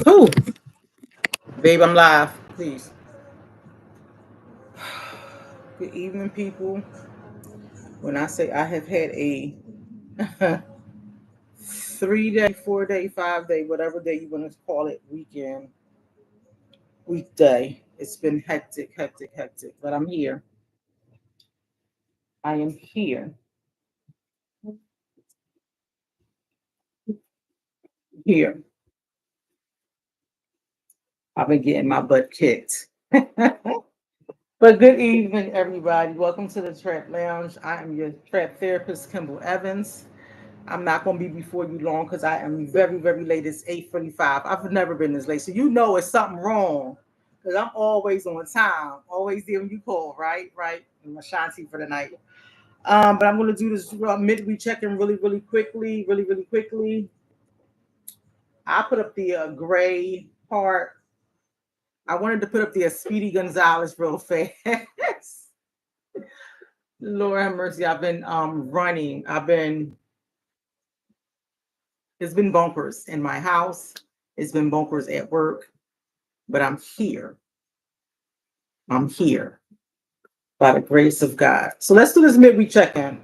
Who? Babe, I'm live. Please. Good evening, people. When I say I have had a 3-day, 4-day, 5-day, whatever day you want to call it, weekday, it's been hectic, hectic, hectic. But I'm here. I am here. Here. I've been getting my butt kicked. But good evening, everybody. Welcome to the Trap Lounge. I am your Trap Therapist Kimble Evans. I'm not going to be before you long because I am very, very late. It's 8:45. I've never been this late. So you know it's something wrong because I'm always on time. Always there when you call, right? Right. I'm Ashanti for the night. But I'm going to do this midweek check-in really, really quickly. Really, really quickly. I put up the gray part. I wanted to put up the Speedy Gonzalez real fast. Lord have mercy. I've been running. It's been bumpers in my house. It's been bumpers at work, but I'm here. I'm here by the grace of God. So let's do this midweek check-in.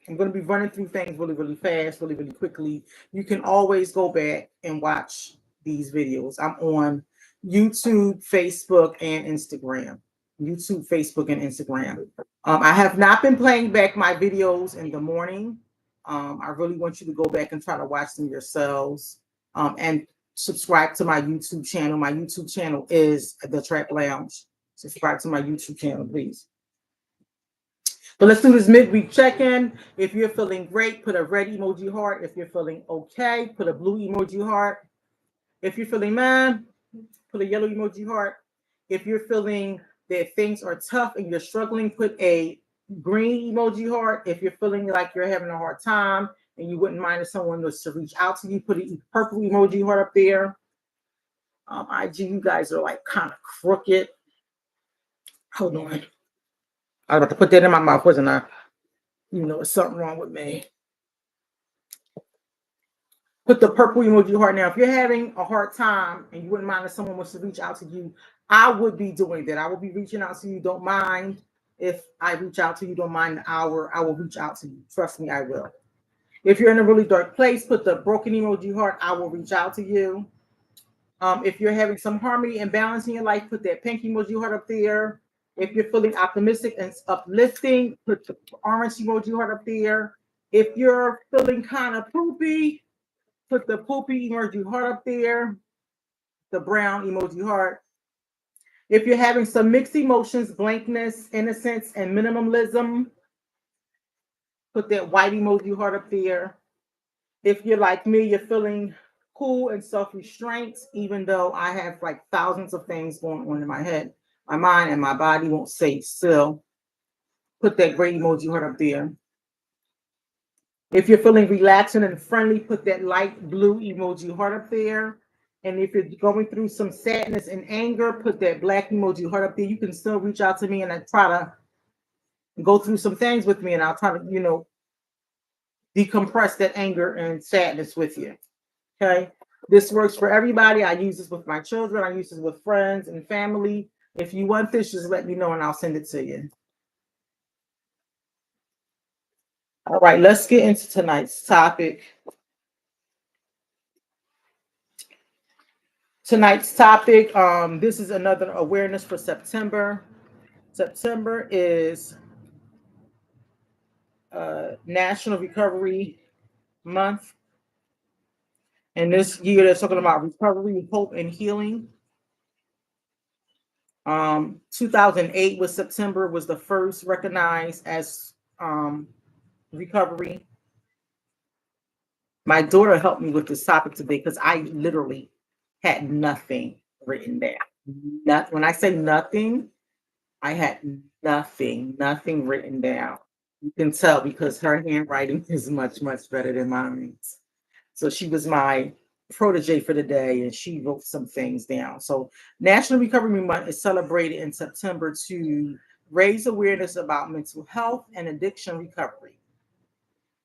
I'm going to be running through things really, really fast, really, really quickly. You can always go back and watch these videos. I'm on YouTube, Facebook, and Instagram. YouTube, Facebook, and Instagram. I have not been playing back my videos in the morning. I really want you to go back and try to watch them yourselves. And subscribe to my YouTube channel. My YouTube channel is The Trap Lounge. Subscribe to my YouTube channel, please. But let's do this midweek check-in. If you're feeling great, put a red emoji heart. If you're feeling okay, put a blue emoji heart. If you're feeling mad, put a yellow emoji heart. If you're feeling that things are tough and you're struggling, put a green emoji heart. If you're feeling like you're having a hard time and you wouldn't mind if someone was to reach out to you, put a purple emoji heart up there. IG, you guys are like kind of crooked. Hold on. I was about to put that in my mouth, wasn't I? You know, there's something wrong with me. Put the purple emoji heart now. If you're having a hard time and you wouldn't mind if someone was to reach out to you, I would be doing that. I will be reaching out to you. Don't mind if I reach out to you. Don't mind the hour. I will reach out to you. Trust me, I will. If you're in a really dark place, put the broken emoji heart. I will reach out to you. If you're having some harmony and balance in your life, put that pink emoji heart up there. If you're feeling optimistic and uplifting, put the orange emoji heart up there. If you're feeling kind of poopy, put the poopy emoji heart up there, the brown emoji heart. If you're having some mixed emotions, blankness, innocence, and minimalism, put that white emoji heart up there. If you're like me, you're feeling cool and self-restraint, even though I have like thousands of things going on in my head, my mind and my body won't stay still. Put that gray emoji heart up there. If you're feeling relaxing and friendly, put that light blue emoji heart up there. And if you're going through some sadness and anger, put that black emoji heart up there. You can still reach out to me and I try to go through some things with me, and I'll try to, decompress that anger and sadness with you. Okay. This works for everybody. I use this with my children. I use this with friends and family. If you want this, just let me know and I'll send it to you. All right, let's get into tonight's topic. This is another awareness for September. September is National Recovery Month. And this year they're talking about recovery, hope, and healing. 2008 was September was the first recognized as recovery. My daughter helped me with this topic today because I literally had nothing written down. When I say nothing, I had nothing written down. You can tell because her handwriting is much, much better than mine. So she was my protege for the day and she wrote some things down. So National Recovery Month is celebrated in September to raise awareness about mental health and addiction recovery.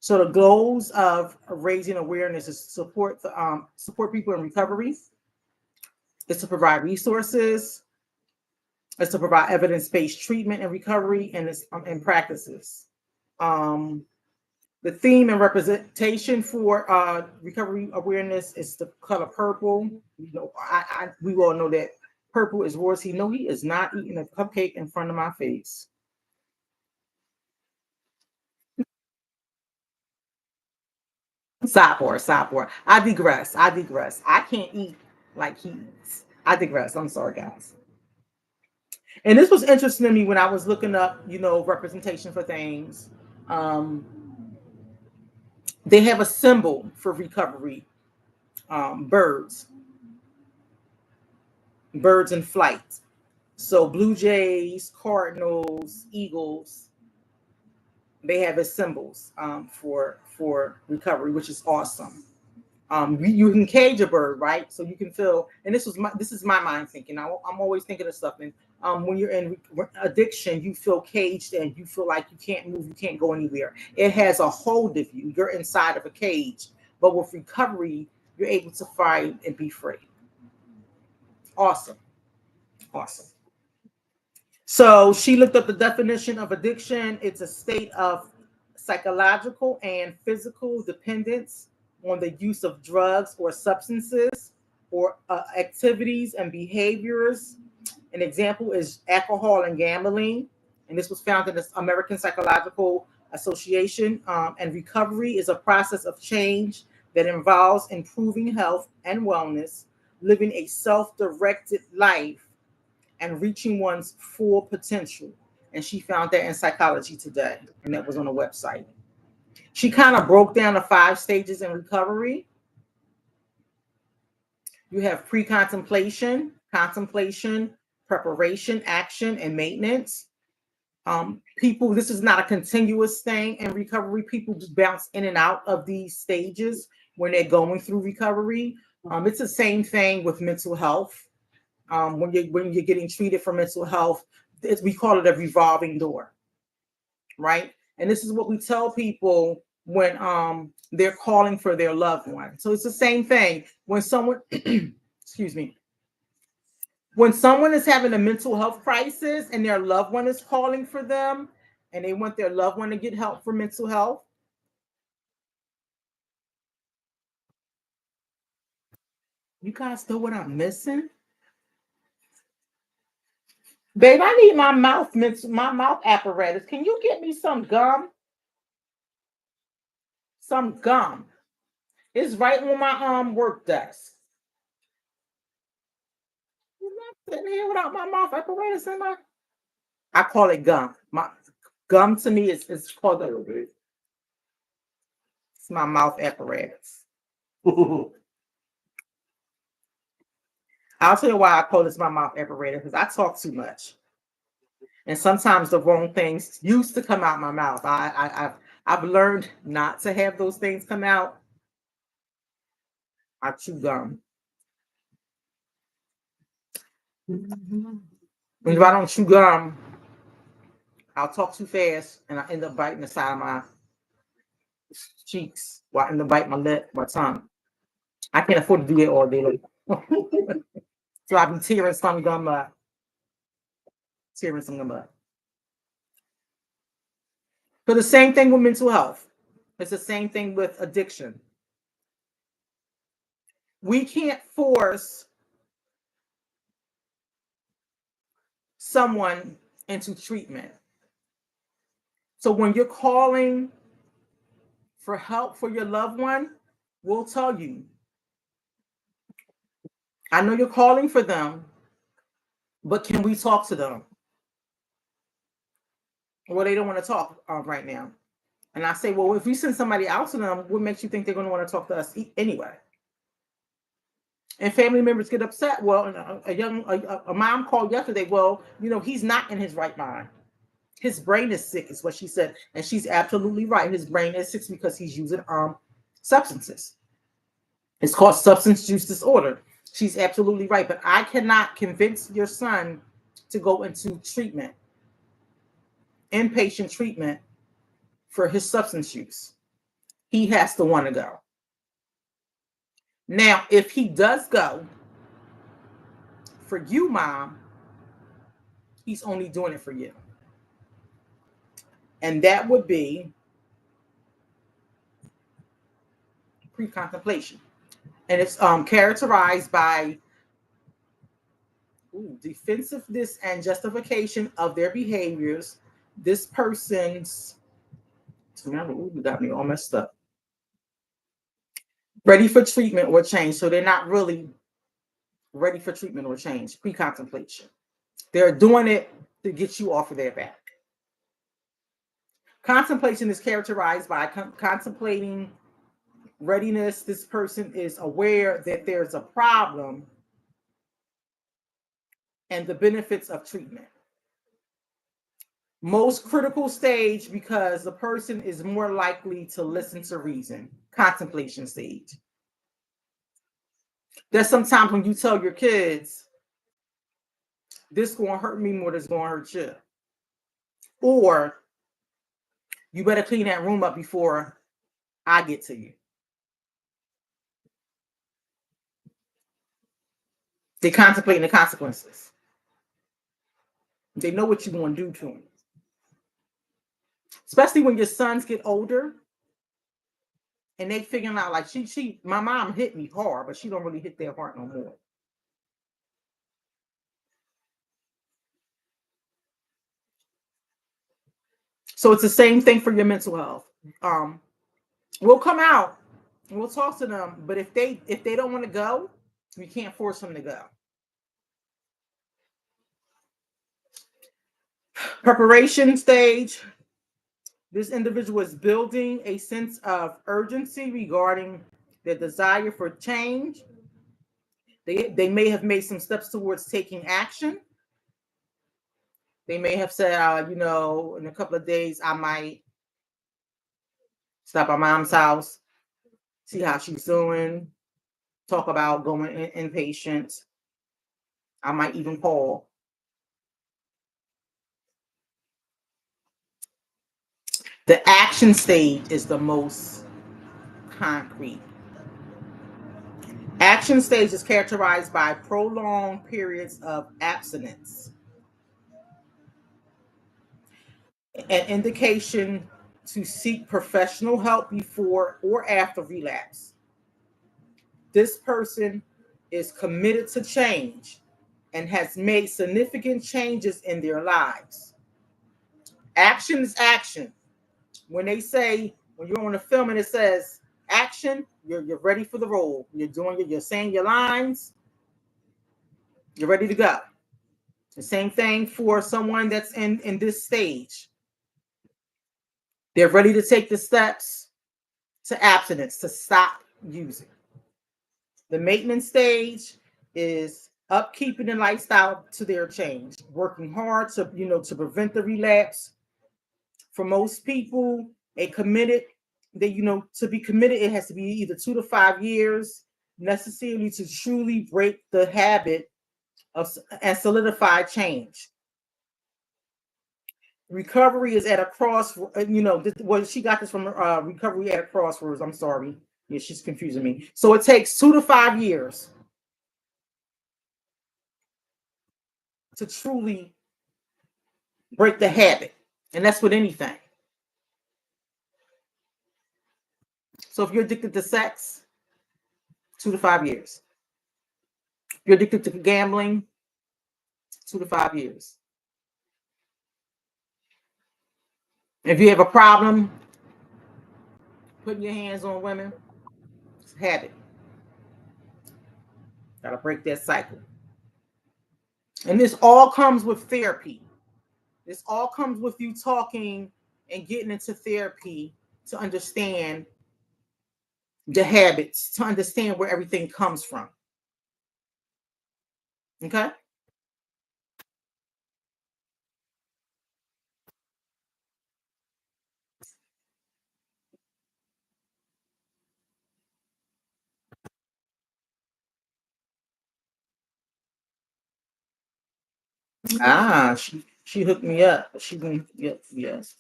So the goals of raising awareness is to support people in recovery, It's to provide resources. It's to provide evidence-based treatment and recovery and practices. The theme and representation for recovery awareness is the color purple. You know, we all know that purple is royalty. No, he is not eating a cupcake in front of my face. Sidebar. I digress. I can't eat like he eats. I digress. I'm sorry, guys. And this was interesting to me when I was looking up, you know, representation for things. Um, they have a symbol for recovery. Birds in flight. So blue jays, cardinals, eagles, they have as symbols for recovery, which is awesome. You can cage a bird, right? So you can feel, and this is my mind thinking. I'm always thinking of something. When you're in addiction, you feel caged and you feel like you can't move, you can't go anywhere. It has a hold of you. You're inside of a cage. But with recovery, you're able to fly and be free. Awesome. So she looked up the definition of addiction. It's a state of psychological and physical dependence on the use of drugs or substances or activities and behaviors. An example is alcohol and gambling. And this was found in the American Psychological Association. And recovery is a process of change that involves improving health and wellness, living a self-directed life, and reaching one's full potential. And she found that in Psychology Today, and that was on the website. She kind of broke down the 5 stages in recovery. You have pre-contemplation, contemplation, preparation, action, and maintenance. People, this is not a continuous thing in recovery. People just bounce in and out of these stages when they're going through recovery. It's the same thing with mental health. When you're getting treated for mental health, we call it a revolving door, right? And this is what we tell people when they're calling for their loved one. So it's the same thing when someone, excuse me, when someone is having a mental health crisis and their loved one is calling for them, and they want their loved one to get help for mental health. You guys know what I'm missing? Babe, I need my mouth apparatus. Can you get me some gum? Some gum. It's right on my work desk. I'm not sitting here without my mouth apparatus in my. I call it gum. My gum to me is called it's my mouth apparatus. I'll tell you why I call this my mouth apparatus, because I talk too much. And sometimes the wrong things used to come out my mouth. I've learned not to have those things come out. I chew gum. And if I don't chew gum, I'll talk too fast and I end up biting the side of my cheeks while I end up biting my lip, my tongue. I can't afford to do it all day long. So I'll be tearing some gum up. Tearing some gum up. So the same thing with mental health. It's the same thing with addiction. We can't force someone into treatment. So when you're calling for help for your loved one, we'll tell you, I know you're calling for them, but can we talk to them? Well, they don't want to talk right now. And I say, well, if we send somebody out to them, what makes you think they're going to want to talk to us anyway? And family members get upset. Well, a mom called yesterday. Well, he's not in his right mind. His brain is sick, is what she said, and she's absolutely right. His brain is sick because he's using substances. It's called substance use disorder. She's absolutely right. But I cannot convince your son to go into treatment, inpatient treatment for his substance use. He has to want to go. Now, if he does go, for you, mom, he's only doing it for you. And that would be pre-contemplation. And it's characterized by defensiveness and justification of their behaviors. This person's, you got me all messed up. Ready for treatment or change. So they're not really ready for treatment or change. Pre-contemplation. They're doing it to get you off of their back. Contemplation is characterized by contemplating readiness. This person is aware that there's a problem and the benefits of treatment. Most critical stage because the person is more likely to listen to reason. Contemplation stage. There's sometimes when you tell your kids, this is going to hurt me more than it's going to hurt you. Or you better clean that room up before I get to you. They're contemplating the consequences. They know what you're going to do to them. Especially when your sons get older and they figuring out like my mom hit me hard, but she don't really hit their heart no more. So it's the same thing for your mental health. We'll come out and we'll talk to them, but if they don't want to go, we can't force them to go. Preparation stage. This individual is building a sense of urgency regarding their desire for change. They may have made some steps towards taking action. They may have said, in a couple of days, I might stop by mom's house, see how she's doing, talk about going inpatient. I might even call. The action stage is the most concrete. Action stage is characterized by prolonged periods of abstinence. An indication to seek professional help before or after relapse. This person is committed to change and has made significant changes in their lives. Action is action. When you're on a film and it says action, you're ready for the role. You're saying your lines, you're ready to go. The same thing for someone that's in this stage. They're ready to take the steps to abstinence, to stop using. The maintenance stage is upkeeping the lifestyle to their change, working hard to prevent the relapse. For most people, to be committed, it has to be either 2 to 5 years necessarily to truly break the habit and solidify change. Recovery is at a cross. She got this from Recovery at a Crossroads. I'm sorry. Yeah, she's confusing me. So it takes 2 to 5 years to truly break the habit. And that's with anything. So if you're addicted to sex, 2 to 5 years. If you're addicted to gambling, 2 to 5 years. If you have a problem putting your hands on women, it's a habit. Gotta break that cycle. And this all comes with therapy. This all comes with you talking and getting into therapy to understand the habits, to understand where everything comes from. Okay? She hooked me up. She been yes.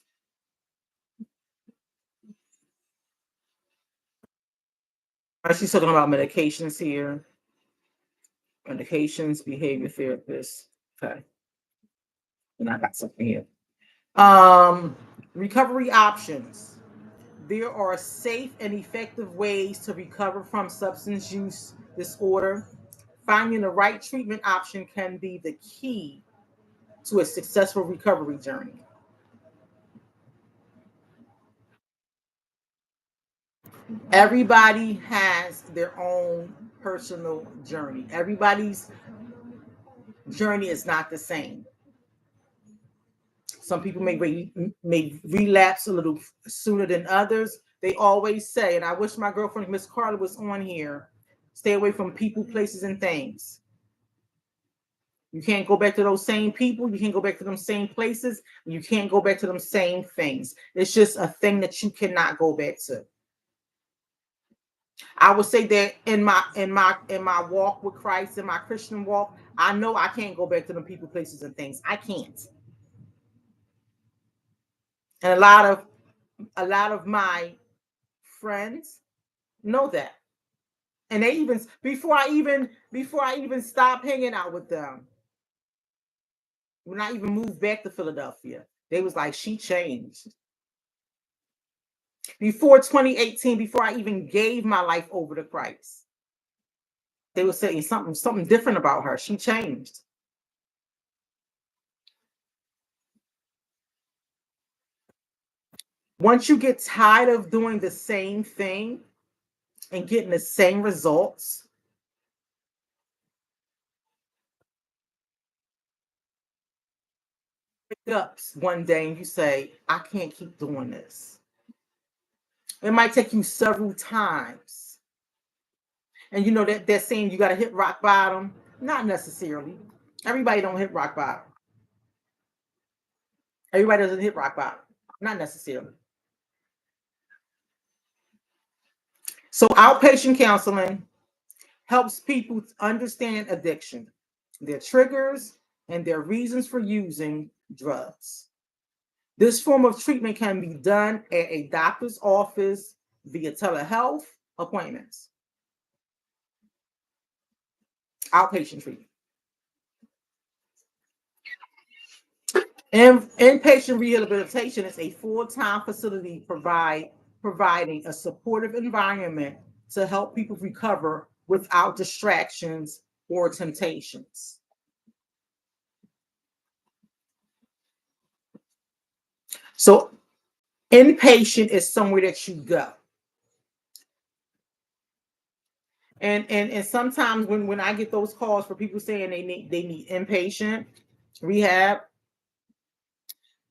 She's talking about medications here. Medications, behavior therapists. Okay. And I got something here. Recovery options. There are safe and effective ways to recover from substance use disorder. Finding the right treatment option can be the key to a successful recovery journey. Everybody has their own personal journey. Everybody's journey is not the same. Some people may relapse a little sooner than others. They always say, and I wish my girlfriend Miss Carla was on here, stay away from people, places, and things. You can't go back to those same people. You can't go back to them same places. You can't go back to them same things. It's just a thing that you cannot go back to. I would say that in my walk with Christ, in my Christian walk, I know I can't go back to them people, places, and things. I can't. And a lot of my friends know that. And they even before I even stop hanging out with them, when I even moved back to Philadelphia, they was like, she changed. Before 2018, before I even gave my life over to Christ, they were saying something different about her. She changed. Once you get tired of doing the same thing and getting the same results, pick up one day and you say, I can't keep doing this. It might take you several times. And you know that they're saying you got to hit rock bottom. Not necessarily. Everybody don't hit rock bottom. Everybody doesn't hit rock bottom. Not necessarily. So outpatient counseling helps people understand addiction, their triggers, and their reasons for using drugs. This form of treatment can be done at a doctor's office via telehealth appointments. Outpatient treatment. Inpatient rehabilitation is a full-time facility providing a supportive environment to help people recover without distractions or temptations. So inpatient is somewhere that you go. And sometimes when I get those calls for people saying they need inpatient rehab,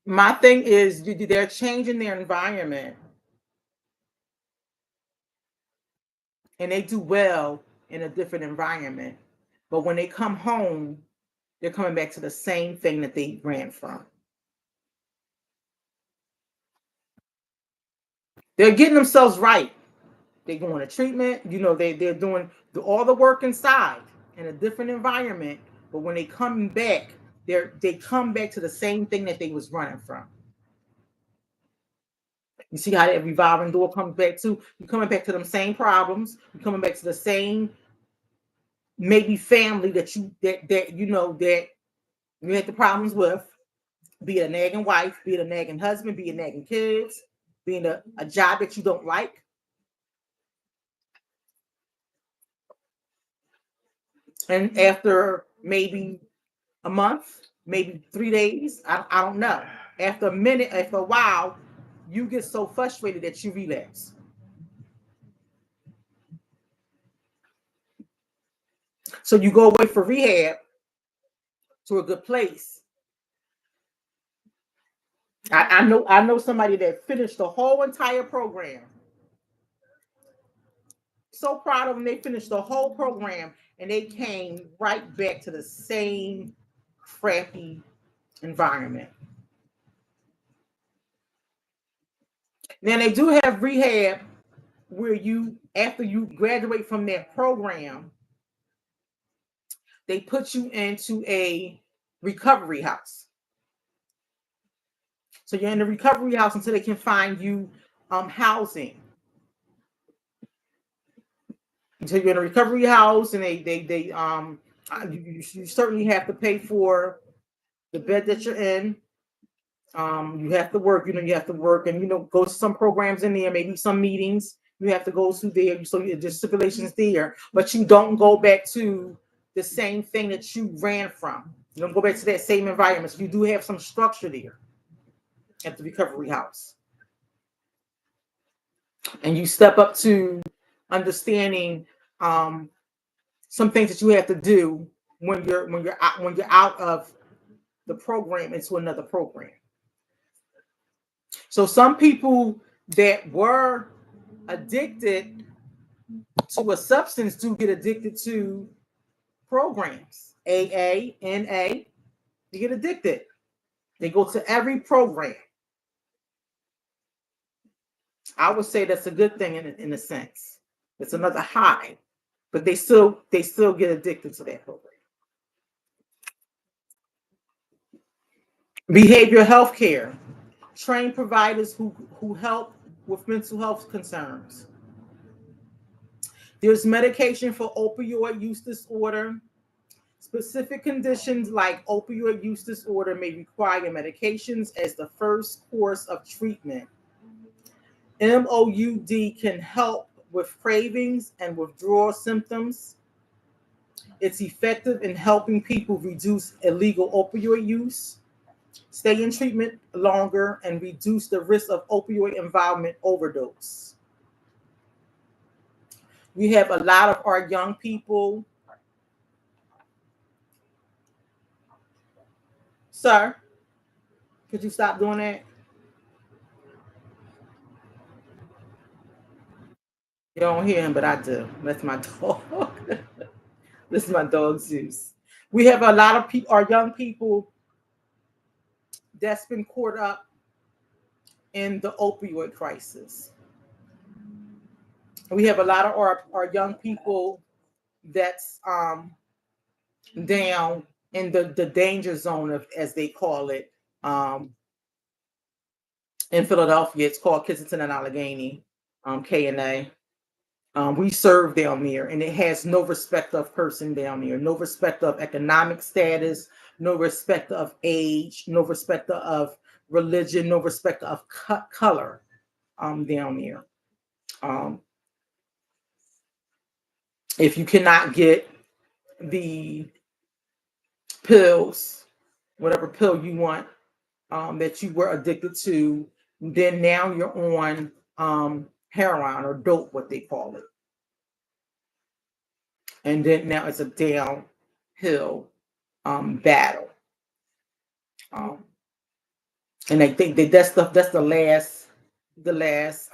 my thing is they're changing their environment and they do well in a different environment. But when they come home, they're coming back to the same thing that they ran from. They're getting themselves right. They're going to treatment. You know, they're doing all the work inside in a different environment. But when they come back, they come back to the same thing that they was running from. You see how that revolving door comes back to? You're coming back to them same problems. You're coming back to the same maybe family that you had the problems with. Be it a nagging wife, be it a nagging husband, be it nagging kids, being a job that you don't like. And after maybe a month, maybe 3 days, I don't know. After a minute, after a while, you get so frustrated that you relapse. So you go away for rehab to a good place. I know somebody that finished the whole entire program. So proud of them. They finished the whole program and they came right back to the same crappy environment. Now they do have rehab where you, after you graduate from that program, they put you into a recovery house. So you're in the recovery house until they can find you housing. Until you're in a recovery house and they You certainly have to pay for the bed that you're in. You have to work, you have to work and, go to some programs in there, maybe some meetings you have to go to there. So there's stipulations there, but you don't go back to the same thing that you ran from. You don't go back to that same environment. So you do have some structure there at the recovery house. And you step up to understanding some things that you have to do when you're out of the program into another program. So some people that were addicted to a substance do get addicted to programs. AA, NA, they get addicted. They go to every program. I would say that's a good thing in a sense. It's another high, but they still get addicted to that program. Behavioral health care. Train providers who help with mental health concerns. There's medication for opioid use disorder. Specific conditions like opioid use disorder may require medications as the first course of treatment. MOUD can help with cravings and withdrawal symptoms. It's effective in helping people reduce illegal opioid use, stay in treatment longer, and reduce the risk of opioid involvement overdose. We have a lot of our young people. Sir, could you stop doing that? You don't hear him, but I do. That's my dog. This is my dog Zeus. We have a lot of our young people that's been caught up in the opioid crisis. We have a lot of our young people that's down in the danger zone of, as they call it, in Philadelphia. It's called Kensington and Allegheny, K&A. We serve down there, and it has no respect of person down there, no respect of economic status, no respect of age, no respect of religion, no respect of color down there. If you cannot get the pills, whatever pill you want that you were addicted to, then now you're on heroin or dope, what they call it. And then now it's a downhill battle. And I think that's the last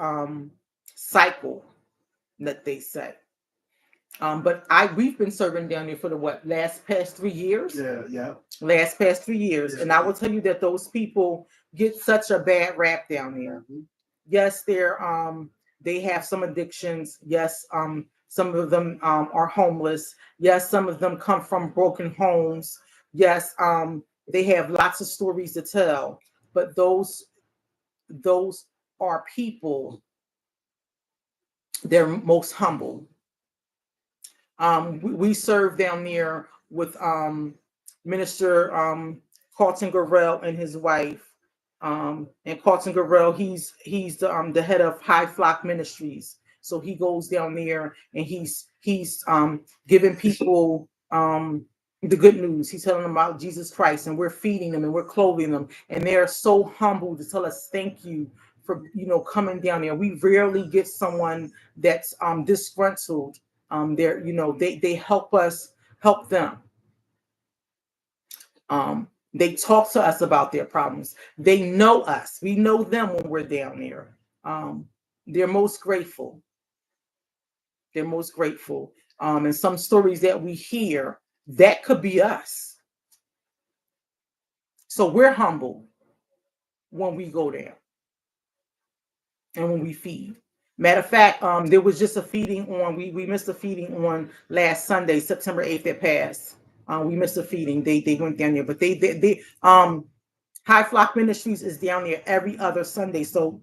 cycle that they say. But we've been serving down there for the past 3 years? Yeah. Last past 3 years. And I will tell you that those people get such a bad rap down there. Mm-hmm. Yes, they have some addictions. Yes, some of them are homeless. Yes, some of them come from broken homes. Yes, they have lots of stories to tell. But those are people, they're most humble. We serve down there with Minister Carlton Gorell and his wife. And Carlton Gorell, he's the head of High Flock Ministries. So he goes down there and he's giving people the good news. He's telling them about Jesus Christ, and we're feeding them and we're clothing them. And they're so humble to tell us thank you for coming down there. We rarely get someone that's disgruntled. They help us help them. They talk to us about their problems. They know us. We know them when we're down there. They're most grateful. They're most grateful. And some stories that we hear, that could be us. So we're humble when we go there and when we feed. Matter of fact, there was just a feeding on, we missed a feeding on last Sunday, September 8th that passed. We missed a feeding. They went down there, but they High Flock Ministries is down there every other Sunday. So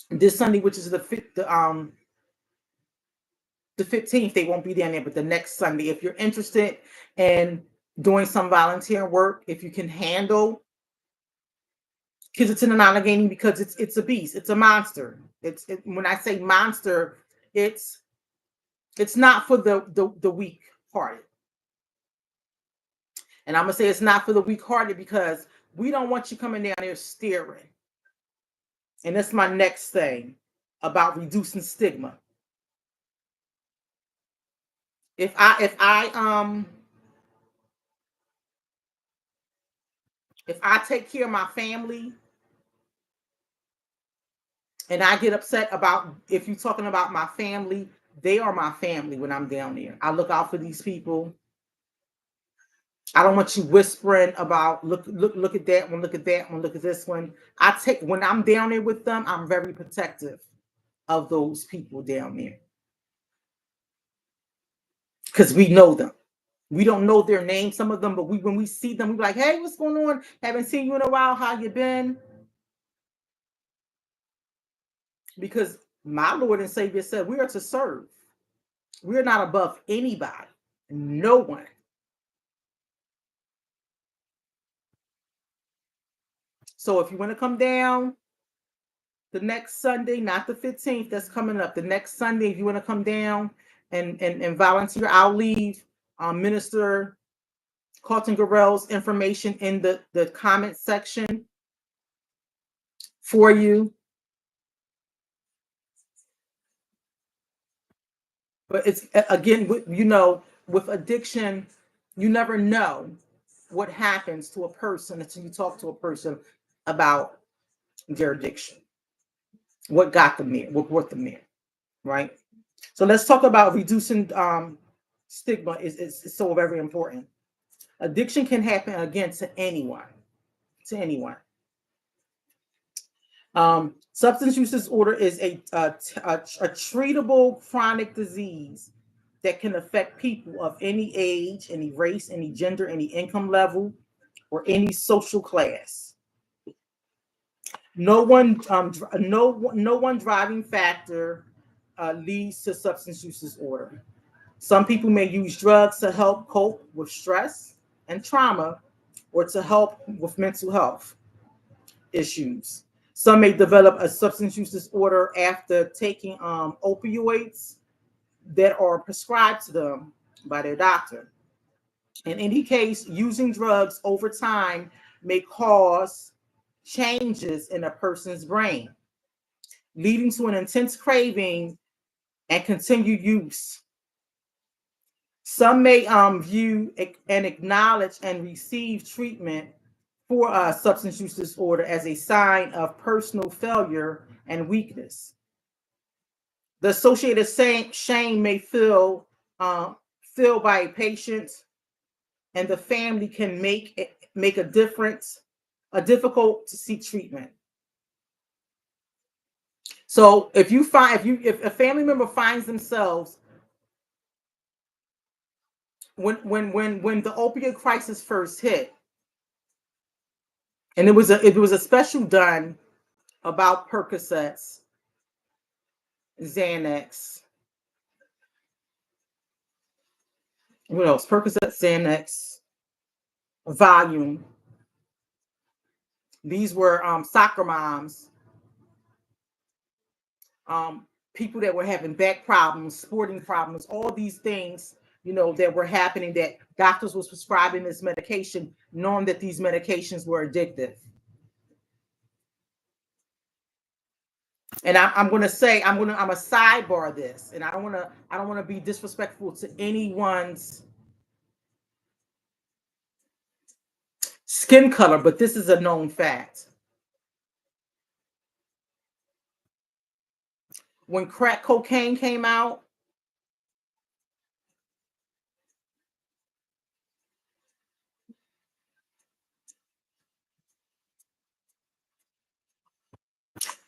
this Sunday, which is the the 15th, they won't be down there, but the next Sunday. If you're interested in doing some volunteer work, if you can handle kids attending Allegheny, because it's a beast, it's a monster. When I say monster, it's not for the weak hearted. And I'm gonna say it's not for the weak hearted because we don't want you coming down there staring. And that's my next thing about reducing stigma. If I take care of my family and I get upset about, if you're talking about my family, they are my family when I'm down there. I look out for these people. I don't want you whispering about look at that one, look at that one, look at this one. When I'm down there with them, I'm very protective of those people down there. Because we know them. We don't know their names, some of them, but when we see them, we're like, hey, what's going on? Haven't seen you in a while. How you been? Because my Lord and Savior said we are to serve. We're not above anybody, no one. So if you want to come down the next Sunday, not the 15th, that's coming up, the next Sunday, if you want to come down and volunteer, I'll leave Minister Carlton Garrell's information in the comment section for you. But it's, again, with addiction, you never know what happens to a person until you talk to a person about their addiction. What got them there? What brought them there? Right? So let's talk about reducing stigma. Is so very important. Addiction can happen, again, to anyone. To anyone. Substance use disorder is a treatable chronic disease that can affect people of any age, any race, any gender, any income level, or any social class. No one driving factor leads to substance use disorder. Some people may use drugs to help cope with stress and trauma, or to help with mental health issues. Some may develop a substance use disorder after taking opioids that are prescribed to them by their doctor. In any case, using drugs over time may cause changes in a person's brain, leading to an intense craving and continued use. Some may view and acknowledge and receive treatment for substance use disorder as a sign of personal failure and weakness. The associated shame may feel by a patient and the family can make a difference, difficult to seek treatment. So if a family member finds themselves, when the opioid crisis first hit, and it was a special done about Percocets, Xanax, what else? Percocet, Xanax, Volume. These were soccer moms, people that were having back problems, sporting problems, all these things, that were happening, that doctors was prescribing this medication, knowing that these medications were addictive. And I'm going to say, I'm a sidebar this, and I don't want to be disrespectful to anyone's skin color, but this is a known fact. When crack cocaine came out,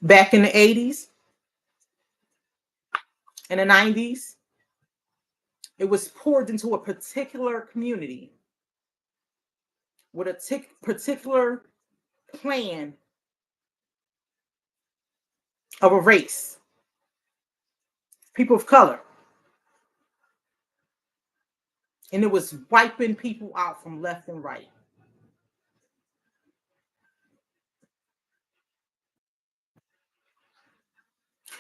back in the 80s and the 90s, it was poured into a particular community with a particular plan of a race, people of color. And it was wiping people out from left and right.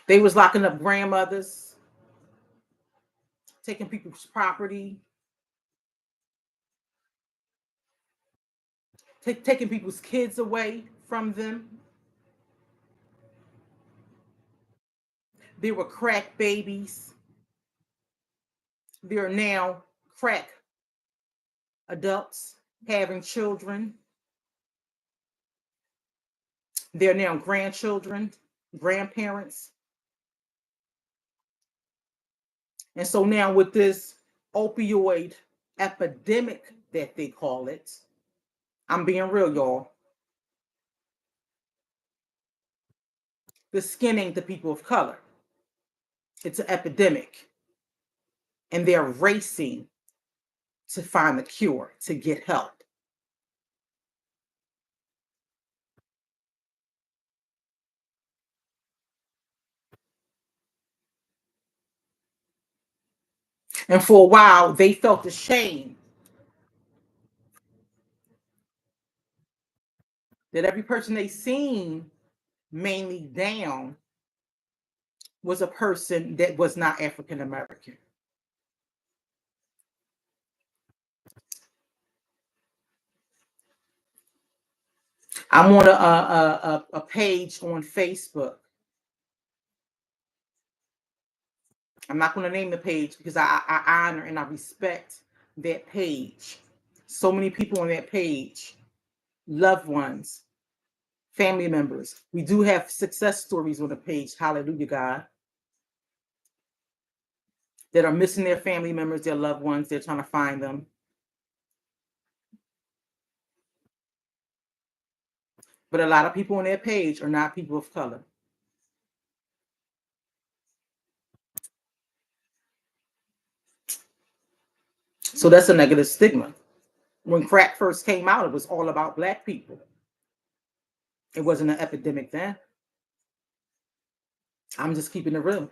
They was locking up grandmothers, taking people's property, taking people's kids away from them. There were crack babies. There are now crack adults having children. They're now grandchildren, grandparents. And so now with this opioid epidemic that they call it, I'm being real, y'all. The skin ain't the people of color. It's an epidemic. And they're racing to find the cure, to get help. And for a while, they felt ashamed that every person they seen mainly down was a person that was not African American. I'm on a page on Facebook. I'm not going to name the page because I honor and I respect that page. So many people on that page, loved ones, family members. We do have success stories on the page. Hallelujah, God. That are missing their family members, their loved ones. They're trying to find them. But a lot of people on that page are not people of color. So that's a negative stigma. When crack first came out, it was all about Black people. It wasn't an epidemic then. I'm just keeping it real.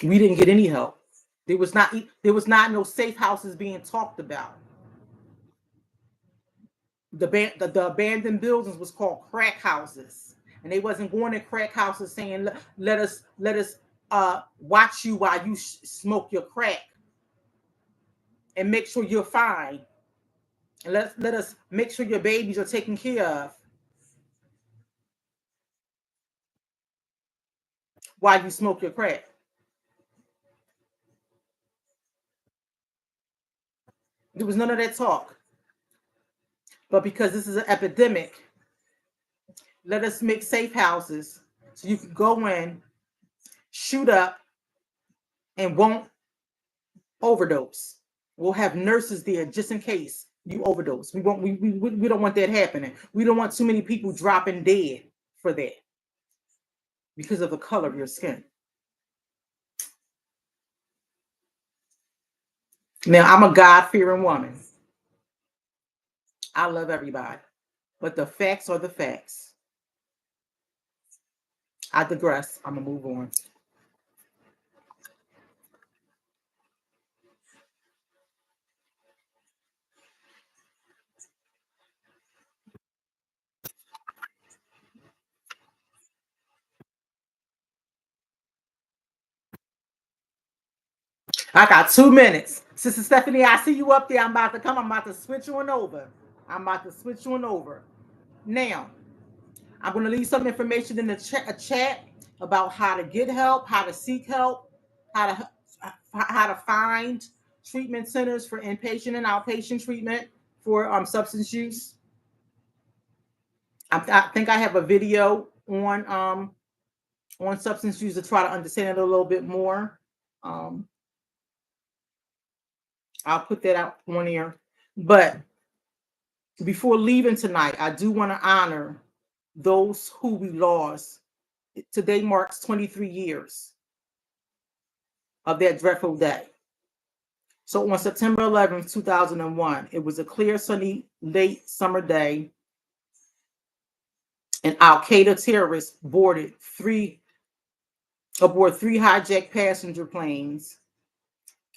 We didn't get any help. There was not no safe houses being talked about. The abandoned buildings was called crack houses, and they wasn't going to crack houses saying let us watch you while you smoke your crack and make sure you're fine, and let us make sure your babies are taken care of while you smoke your crack. There was none of that talk. But because this is an epidemic, let us make safe houses so you can go in, shoot up, and won't overdose. We'll have nurses there just in case you overdose. We don't want that happening. We don't want too many people dropping dead for that because of the color of your skin. Now, I'm a God-fearing woman. I love everybody, but the facts are the facts. I digress. I'm gonna move on. I got 2 minutes. Sister Stephanie, I see you up there. I'm about to come. I'm about to switch on over. Now, I'm going to leave some information in the chat about how to get help, how to seek help, how to find treatment centers for inpatient and outpatient treatment for substance use. I think I have a video on substance use to try to understand it a little bit more. I'll put that out on here. But before leaving tonight, I do want to honor those who we lost. Today marks 23 years of that dreadful day. So on September 11th, 2001, it was a clear, sunny, late summer day. And Al-Qaeda terrorists aboard three hijacked passenger planes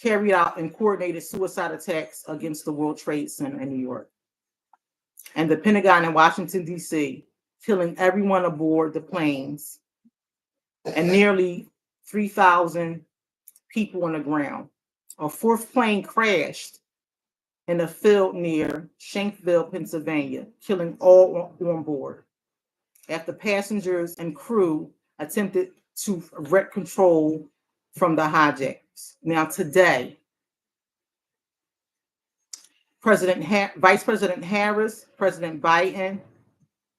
carried out and coordinated suicide attacks against the World Trade Center in New York and the Pentagon in Washington, D.C., killing everyone aboard the planes and nearly 3,000 people on the ground. A fourth plane crashed in a field near Shanksville, Pennsylvania, killing all on board after passengers and crew attempted to wreak control from the hijackers. Now, today, Vice President Harris, President Biden,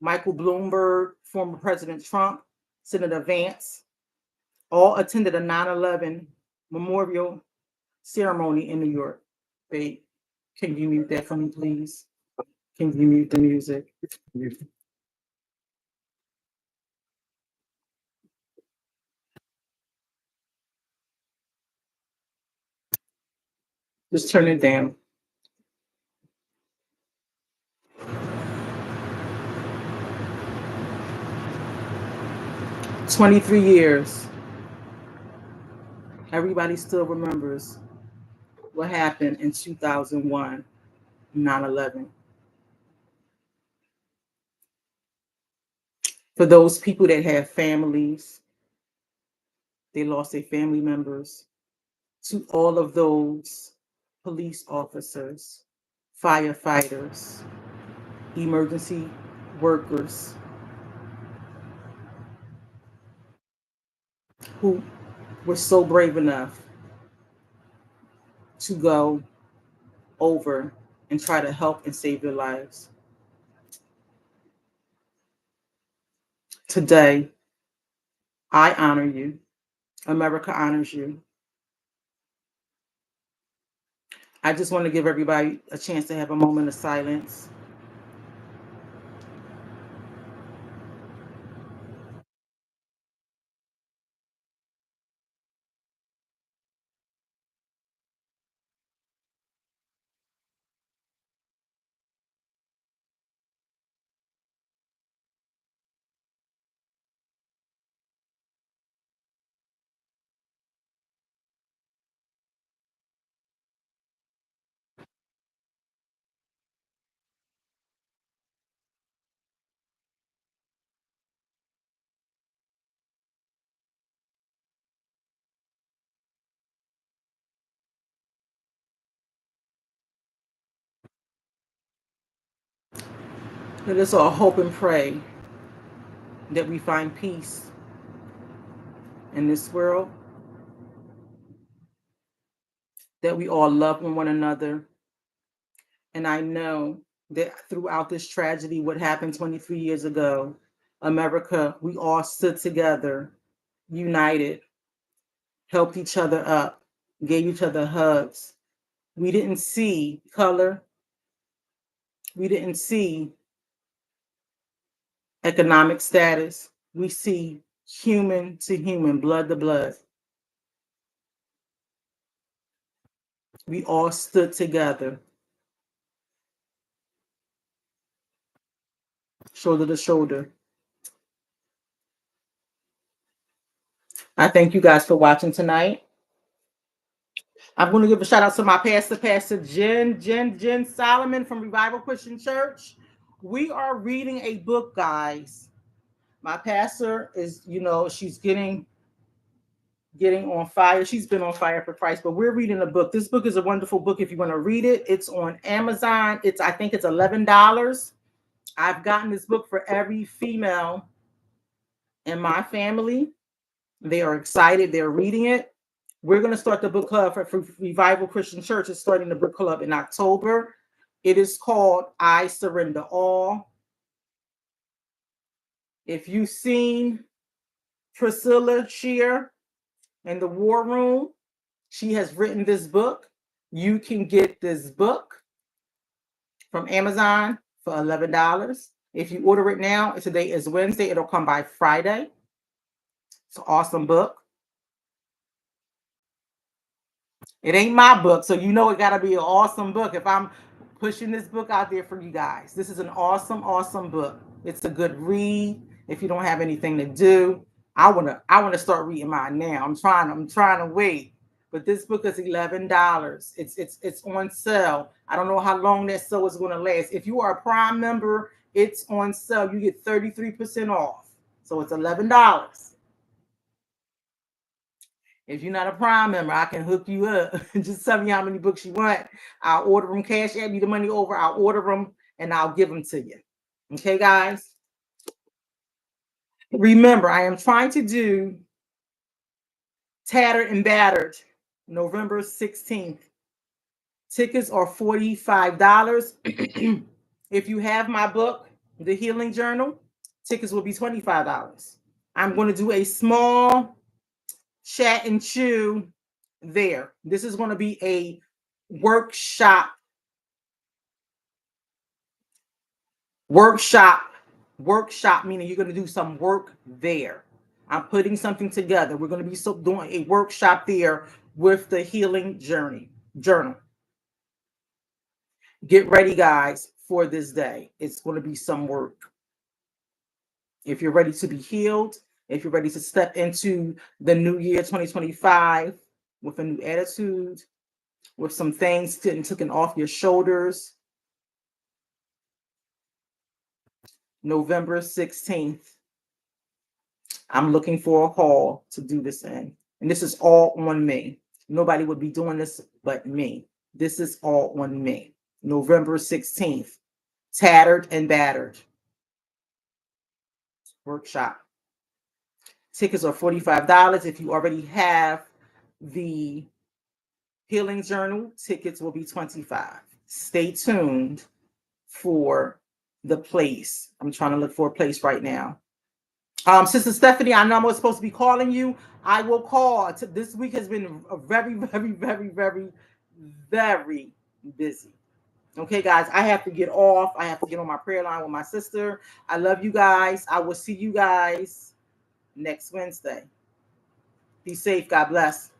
Michael Bloomberg, former President Trump, Senator Vance, all attended a 9/11 memorial ceremony in New York. Babe, can you mute that for me, please? Can you mute the music? Just turn it down. 23 years. Everybody still remembers what happened in 2001, 9/11. For those people that have families, they lost their family members. To all of those police officers, firefighters, emergency workers who were so brave enough to go over and try to help and save their lives. Today, I honor you. America honors you. I just want to give everybody a chance to have a moment of silence. Let us all hope and pray that we find peace in this world, that we all love one another. And I know that throughout this tragedy, what happened 23 years ago, America, we all stood together, united, helped each other up, gave each other hugs. We didn't see color. We didn't see economic status. We see human to human, blood to blood. We all stood together, shoulder to shoulder. I thank you guys for watching tonight. I'm going to give a shout out to my pastor, Pastor Jen Solomon from Revival Christian Church. We are reading a book, guys. My pastor is, she's getting on fire. She's been on fire for Christ, but we're reading a book. This book is a wonderful book. If you want to read it, it's on Amazon. I think it's $11. I've gotten this book for every female in my family. They are excited. They're reading it. We're going to start the book club for Revival Christian Church. Is starting the book club in October. It is called I Surrender All. If you've seen Priscilla Shear in the War Room, she has written this book. You can get this book from Amazon for $11. If you order it now, today is Wednesday. It'll come by Friday. It's an awesome book. It ain't my book, so it got to be an awesome book if I'm pushing this book out there for you guys. This is an awesome, awesome book. It's a good read if you don't have anything to do. I want to start reading mine now. I'm trying to wait. but this book is $11. It's on sale. I don't know how long that sale is going to last. If you are a Prime member, it's on sale. You get 33% off. So it's $11. If you're not a Prime member, I can hook you up. Just tell me how many books you want. I'll order them, cash add me the money over. I'll order them and I'll give them to you. Okay, guys? Remember, I am trying to do Tattered and Battered November 16th. Tickets are $45. If you have my book, The Healing Journal, tickets will be $25. I'm going to do a small chat and chew there. This is going to be a workshop, meaning you're going to do some work there. I'm putting something together. We're going to be doing a workshop there with the Healing Journal. Get ready, guys, for this day. It's going to be some work. If you're ready to be healed, if you're ready to step into the new year 2025 with a new attitude, with some things getting taken off your shoulders, November 16th, I'm looking for a hall to do this in. And this is all on me. Nobody would be doing this but me. This is all on me. November 16th, Tattered and Battered workshop. Tickets are $45. If you already have the Healing Journal, tickets will be $25. Stay tuned for the place. I'm trying to look for a place right now. Sister Stephanie, I know I'm supposed to be calling you. I will call. This week has been very, very, very, very, very busy. Okay, guys, I have to get off. I have to get on my prayer line with my sister. I love you guys. I will see you guys next Wednesday. Be safe. God bless.